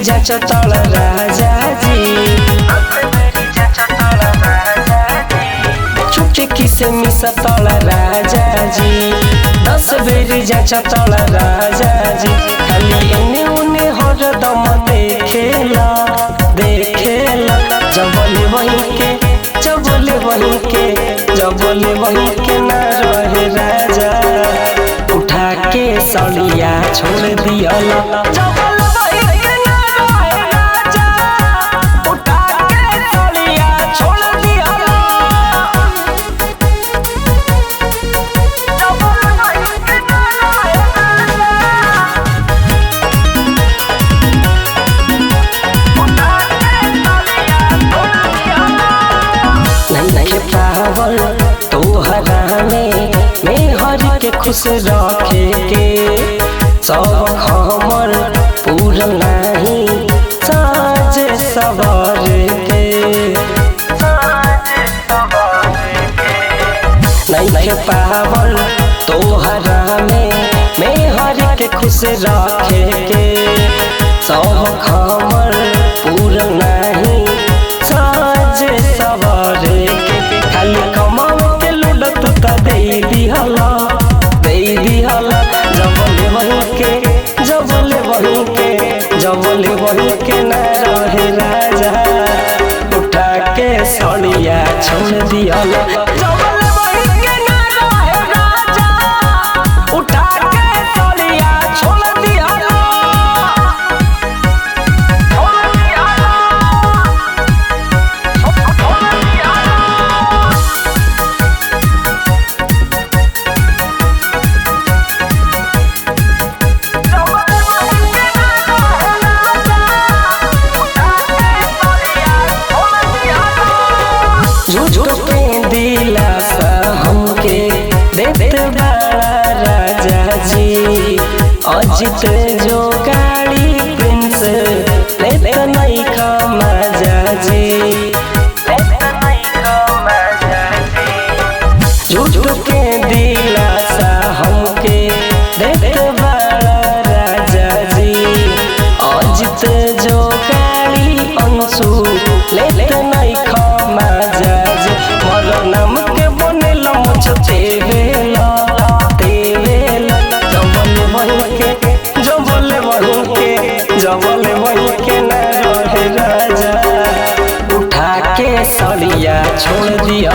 जांच तल राजा जी, चुटकी से मिस तल राजा जी, 10 बेरी जांच तल राजा जी। खाली एने उने हरदम देखेला देखेला, जबले वहीं के जबले वहीं के जबले वहीं के ना रहे राजा, उठा के सलिया छोड़ दियला। तोहरा में हर के खुश रखे के सब खमर पूरा नहीं साज सवार के, नहीं पावल तोहरा में हर के खुश रखे के सब खमर पूरा नहीं साज सवार के। खाली कमाओ के लुडत त दे दिहला जबले वहीं के जबले वहीं के जबले वहीं के ना रहे राजा, उठा के सड़िया छोड़ दिहला। दिलासा हमके देते बड़ा राजा जी, अजित जो गाड़ी प्रिंस लेते नहीं खमाजा जी, झूठ के दिलासा हमके देते बड़ा राजा जी, अजित जो गाड़ी अंशु लेते नहीं खमाजा जी। नाम के बनेला मुझ तेवेला तेवेला, जबले वहीं के जबले वहीं के जबले वहीं के ना रहे राजा, उठा के सड़िया छोड़ दिया।